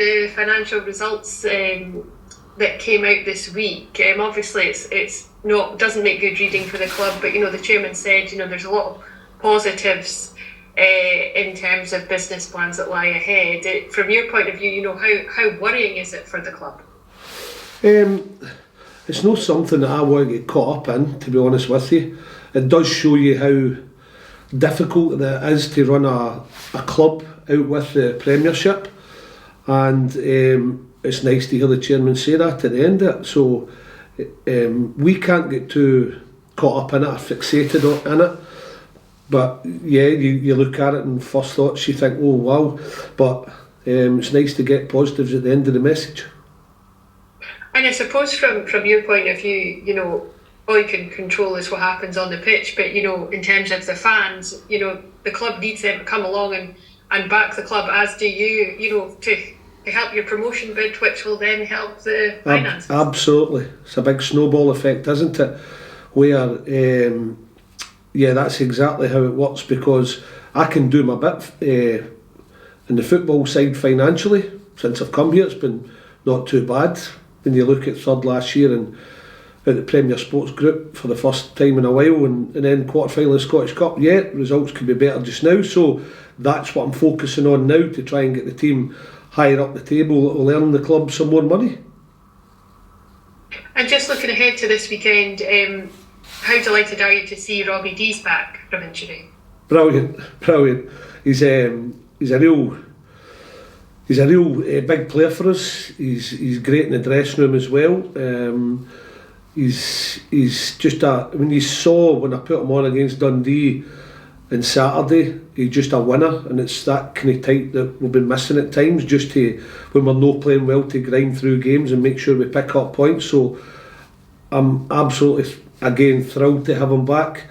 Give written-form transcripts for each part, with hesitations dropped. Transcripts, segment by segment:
the financial results that came out this week. Obviously, it's not doesn't make good reading for the club, but the chairman said there's a lot of positives in terms of business plans that lie ahead. From your point of view, how worrying is it for the club? It's not something that I want to get caught up in, to be honest with you. It does show you how difficult it is to run a club out with the Premiership, and it's nice to hear the chairman say that at the end of it. So we can't get too caught up in it or fixated in it. But yeah, you look at it and first thoughts you think, oh wow, but it's nice to get positives at the end of the message. And I suppose from your point of view, all you can control is what happens on the pitch, but in terms of the fans, the club needs them to come along and back the club, as do you, to help your promotion bid, which will then help the finances. Absolutely. It's a big snowball effect, isn't it? Where that's exactly how it works, because I can do my bit in the football side financially. Since I've come here, it's been not too bad. When you look at third last year and at the Premier Sports Group for the first time in a while, and then quarter-final of the Scottish Cup, results could be better just now. So that's what I'm focusing on now, to try and get the team higher up the table that will earn the club some more money. And just looking ahead to this weekend, how delighted are you to see Robbie Dees back from injury? Brilliant. He's a real big player for us. He's great in the dressing room as well. He's just when you saw when I put him on against Dundee on Saturday, he's just a winner, and it's that kind of type that we've been missing at times, just to, when we're not playing well, to grind through games and make sure we pick up points. So I'm absolutely, again, thrilled to have him back.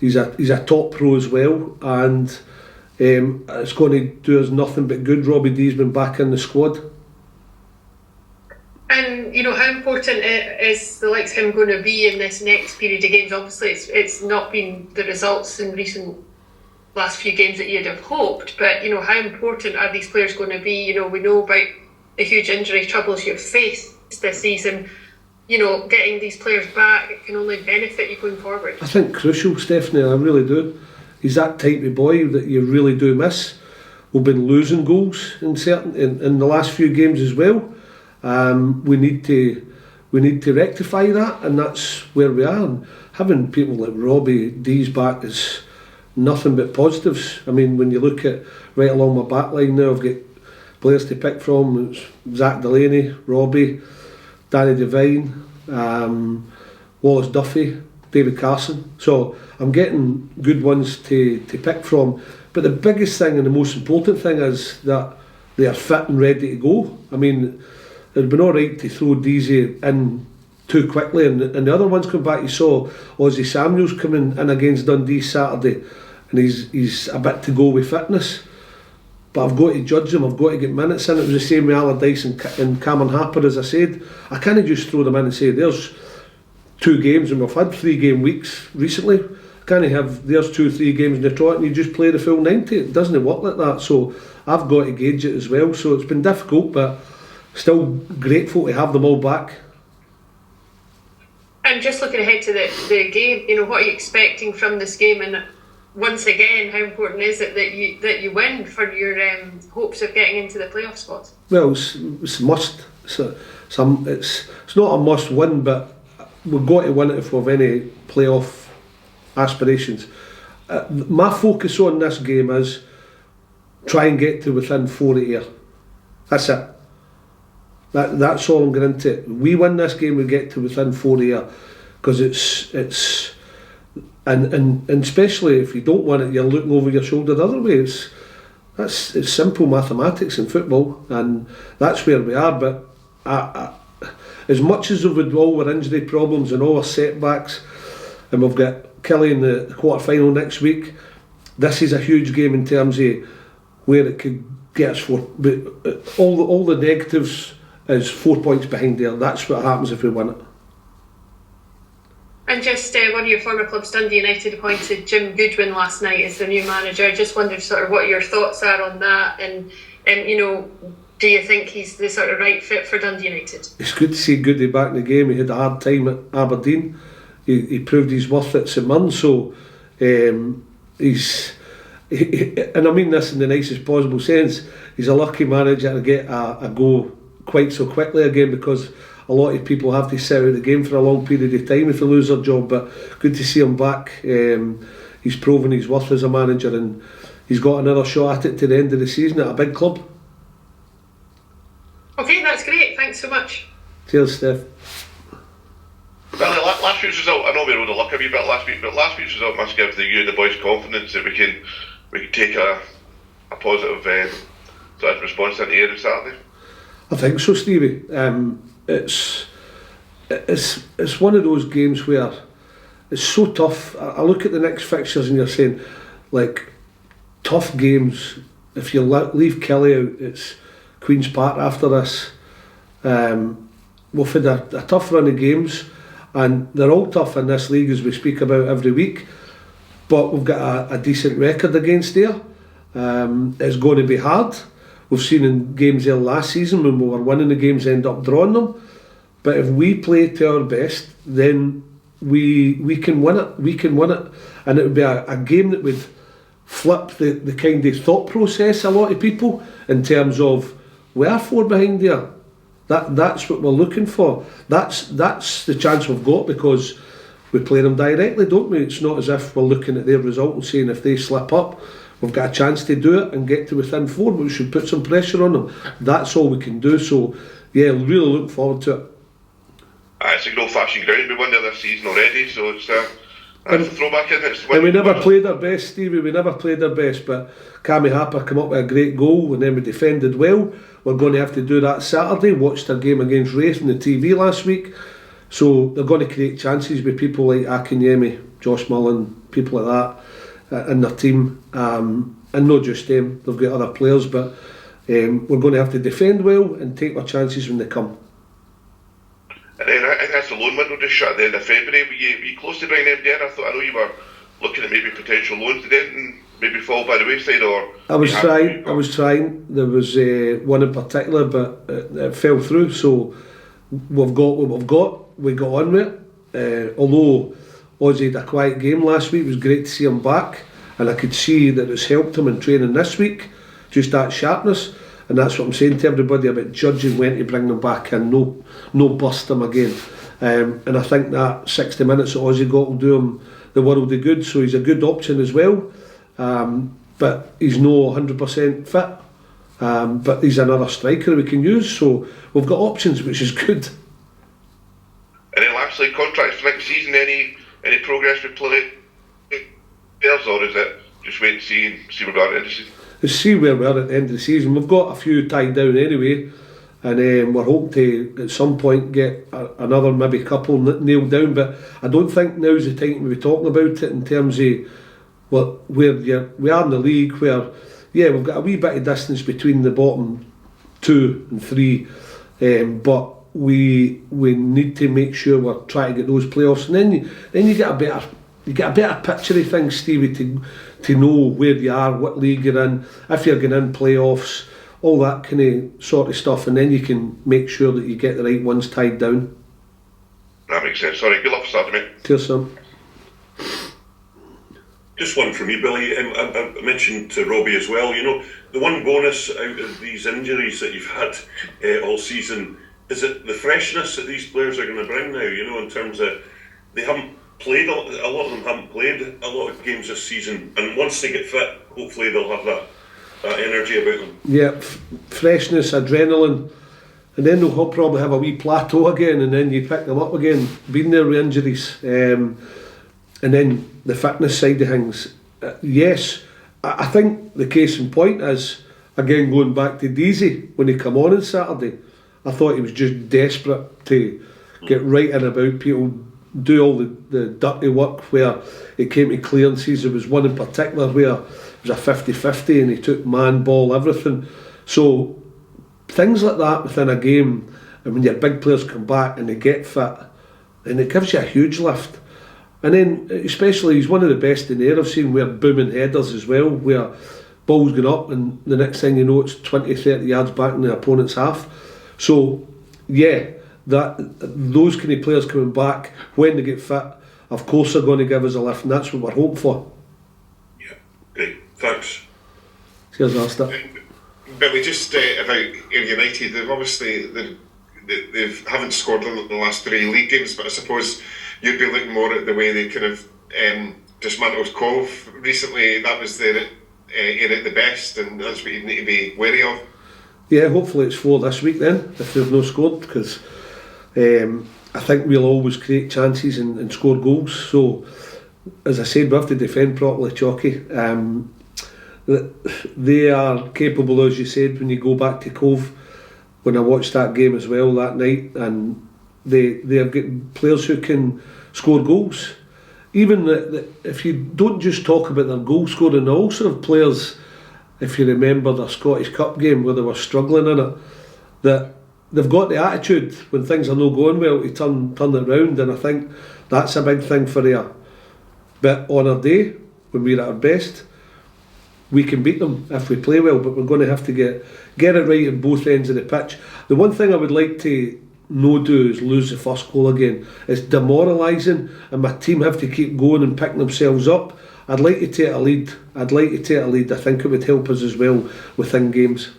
He's a top pro as well, and it's going to do us nothing but good. Robbie D's been back in the squad. And how important is the likes of him going to be in this next period of games? Obviously, it's not been the results in recent last few games that you'd have hoped, but how important are these players going to be? We know about the huge injury troubles you've faced this season. Getting these players back, it can only benefit you going forward. I think crucial, Stephanie. I really do. He's that type of boy that you really do miss. We've been losing goals in the last few games as well. We need to rectify that, and that's where we are. And having people like Robbie D's back is nothing but positives. I mean, when you look at right along my back line now, I've got players to pick from. It's Zach Delaney, Robbie, Danny Devine, Wallace Duffy, David Carson. So I'm getting good ones to pick from. But the biggest thing and the most important thing is that they are fit and ready to go. I mean, it'd been alright to throw Deasy in too quickly, and the other ones come back. You saw Ozzie Samuels coming in against Dundee Saturday, and he's a bit to go with fitness. But I've got to judge him, I've got to get minutes in. It was the same with Allardyce and Cameron Harper, as I said. I can't just throw them in and say, there's 2 games, and we've had 3 game weeks recently. I can't have, there's 2-3 games in the trot and you just play the full 90. It doesn't work like that. So I've got to gauge it as well. So it's been difficult, but still grateful to have them all back. And just looking ahead to the game, what are you expecting from this game? And once again, how important is it that you win for your hopes of getting into the playoff spots? Well, it's a must. It's not a must win, but we've got to win it if we have any playoff aspirations. My focus on this game is try and get to within 4 Ayr. That's it. That's all I'm going into. We win this game, we get to within 4 Ayr, because it's and especially if you don't win it, you're looking over your shoulder the other way. It's simple mathematics in football, and that's where we are. But as much as we've had all our injury problems and all our setbacks, and we've got Kelly in the quarter final next week, this is a huge game in terms of where it could get us for. But all the negatives is 4 points behind there. That's what happens if we win it. And just one of your former clubs, Dundee United, appointed Jim Goodwin last night as the new manager. I just wondered sort of what your thoughts are on that, and do you think he's the sort of right fit for Dundee United? It's good to see Goody back in the game. He had a hard time at Aberdeen. He proved his worth at St Mirren, so and I mean this in the nicest possible sense, he's a lucky manager to get a go quite so quickly again, because a lot of people have to sit out the game for a long period of time if they lose their job. But good to see him back. He's proven his worth as a manager, and he's got another shot at it to the end of the season at a big club. Okay, that's great. Thanks so much. Cheers, Steph. Well, last week's result, I know we rode the luck a wee bit last week, but last week's result must give you and the boys confidence that we can take a positive sort of response into Ayr on Saturday. I think so, Stevie. It's one of those games where it's so tough. I look at the next fixtures and you're saying, like, tough games. If you leave Kelly out, it's Queen's Park after this. We've had a tough run of games, and they're all tough in this league as we speak about every week, but we've got a decent record against there. It's going to be hard. We've seen in games there last season when we were winning the games, end up drawing them. But if we play to our best, then we can win it. We can win it, and it would be a game that would flip the kind of thought process a lot of people in terms of we are 4 behind there. That's what we're looking for. That's the chance we've got, because we play them directly, don't we? It's not as if we're looking at their result and saying if they slip up, we've got a chance to do it and get to within 4, but we should put some pressure on them. That's all we can do. So yeah, really look forward to it. It's a good old-fashioned ground. We won there this season already, so it's a throwback in it. And we never played our best, Stevie. We never played our best, but Cammy Harper came up with a great goal, and then we defended well. We're going to have to do that Saturday. Watched their game against Wraith on the TV last week, so they're going to create chances with people like Akinyemi, Josh Mullen, people like that in their team, and not just them. They've got other players, but we're going to have to defend well and take our chances when they come. And then I think that's the loan window just shut at the end of February. Were you close to bringing them down? I know you were looking at maybe potential loans. Did anything maybe fall by the wayside? Or I was trying. There was one in particular, but it fell through. So we've got what we've got. We got on with it. Although Ozzy had a quiet game last week, it was great to see him back, and I could see that it's helped him in training this week. Just that sharpness. And that's what I'm saying to everybody about judging when to bring them back in, no bust them again. And I think that 60 minutes that Ozzy got will do him the world of good, so he's a good option as well. But he's no 100% fit. But he's another striker we can use, so we've got options, which is good. And then lastly, contracts for next season, any progress with players, or is it just wait and see where we are at the end of the season? Let's see where we are at the end of the season. We've got a few tied down anyway, and we're hoping to at some point get another maybe couple nailed down, but I don't think now's the time to be talking about it in terms of where we are in the league, where we've got a wee bit of distance between the bottom 2 and 3, but we need to make sure we're trying to get those playoffs, and then you get a better picture of things, Stevie, to know where you are, what league you're in, if you're going in playoffs, all that kind of sort of stuff, and then you can make sure that you get the right ones tied down. That makes sense. Sorry, good luck for Saturday, mate. Cheers, Sam. Just one from me, Billy. I mentioned to Robbie as well, you know, the one bonus out of these injuries that you've had all season, is it the freshness that these players are going to bring now, you know, in terms of they haven't played, a lot of them haven't played a lot of games this season, and once they get fit, hopefully they'll have that energy about them. Yeah, freshness, adrenaline, and then they'll probably have a wee plateau again, and then you pick them up again, been there with injuries, and then the fitness side of things. Yes, I think the case in point is, again going back to Deasy, when he come on Saturday, I thought he was just desperate to get right in about people, do all the dirty work where it came to clearances. There was one in particular where it was a 50-50 and he took man, ball, everything. So things like that within a game, and when your big players come back and they get fit, and it gives you a huge lift. And then especially he's one of the best in there I've seen, where booming headers as well, where ball's going up, and the next thing you know, it's 20-30 yards back in the opponent's half. So, yeah, those kind of players coming back when they get fit, of course, are going to give us a lift, and that's what we're hoping for. Yeah, great, thanks. Cheers, Alistair. Billy, just about Ayr United, they've obviously they haven't scored in the last 3 league games, but I suppose you'd be looking more at the way they kind of dismantled Cove recently. That was their Ayr at the best, and that's what you need to be wary of. Yeah, hopefully it's 4 this week then, if they've no scored, because I think we'll always create chances and score goals. So, as I said, we have to defend properly, Chalky. They are capable, as you said, when you go back to Cove, when I watched that game as well that night, and they have got players who can score goals. Even if you don't just talk about their goal scoring, they also have players, if you remember their Scottish Cup game where they were struggling in it, that they've got the attitude when things are not going well to turn it round, and I think that's a big thing for Ayr. But on our day, when we're at our best, we can beat them if we play well, but we're going to have to get it right at both ends of the pitch. The one thing I would like to no do is lose the first goal again. It's demoralising, and my team have to keep going and picking themselves up. I'd like to take a lead. I think it would help us as well within games.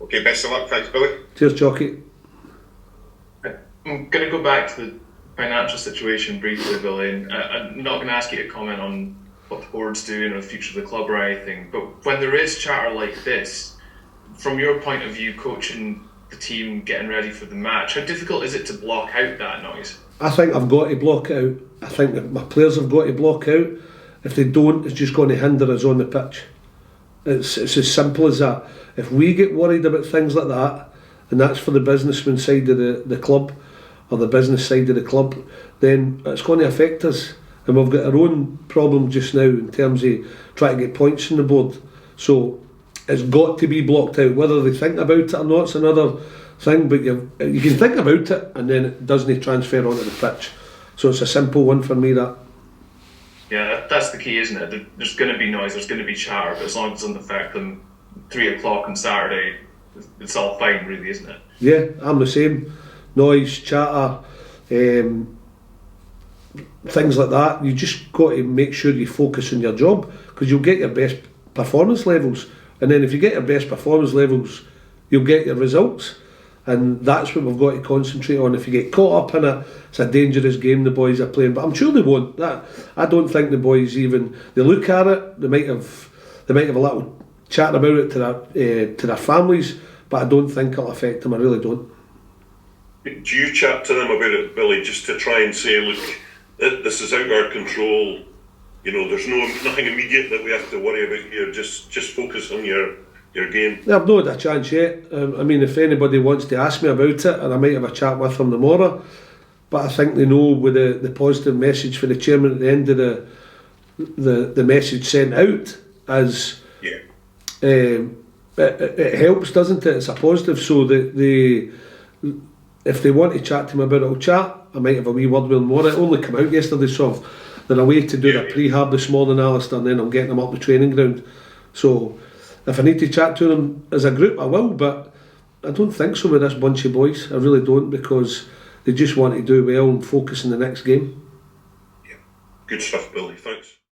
Okay, best of luck. Thanks, Billy. Cheers, Chalky. I'm going to go back to the financial situation briefly, Billy, and I'm not going to ask you to comment on what the board's doing or the future of the club or anything, but when there is chatter like this, from your point of view, coaching the team, getting ready for the match, how difficult is it to block out that noise? I think I've got to block it out. I think that my players have got to block out. If they don't, it's just going to hinder us on the pitch. It's as simple as that. If we get worried about things like that, and that's for the businessman side of the club, or the business side of the club, then it's going to affect us. And we've got our own problem just now in terms of trying to get points on the board. So it's got to be blocked out. Whether they think about it or not, it's another thing, but you can think about it and then it doesn't transfer onto the pitch. So it's a simple one for me, that. Yeah, that's the key, isn't it? There's going to be noise, there's going to be chatter, but as long as it doesn't affect them 3 o'clock on Saturday, it's all fine, really, isn't it? Yeah, I'm the same. Noise, chatter, things like that. You just got to make sure you focus on your job, because you'll get your best performance levels, and then if you get your best performance levels, you'll get your results, and that's what we've got to concentrate on. If you get caught up in it, it's a dangerous game the boys are playing, but I'm sure they won't. I don't think the boys they look at it, they might have a little chat about it to their families, but I don't think it'll affect them. I really don't. Do you chat to them about it, Billy, just to try and say, look, this is out of our control, there's nothing immediate that we have to worry about here, just focus on your game? I've not had a chance yet. If anybody wants to ask me about it, and I might have a chat with them tomorrow, but I think they know with the positive message for the chairman at the end of the message sent out as it helps, doesn't it? It's a positive, so that if they want to chat to me about it, I'll chat. I might have a wee word with them more. It only came out yesterday, so they're away to do their prehab this morning, Alistair, and then I'm getting them up the training ground. So if I need to chat to them as a group, I will, but I don't think so with this bunch of boys. I really don't, because they just want to do well and focus on the next game. Yeah, good stuff, Billy. Thanks.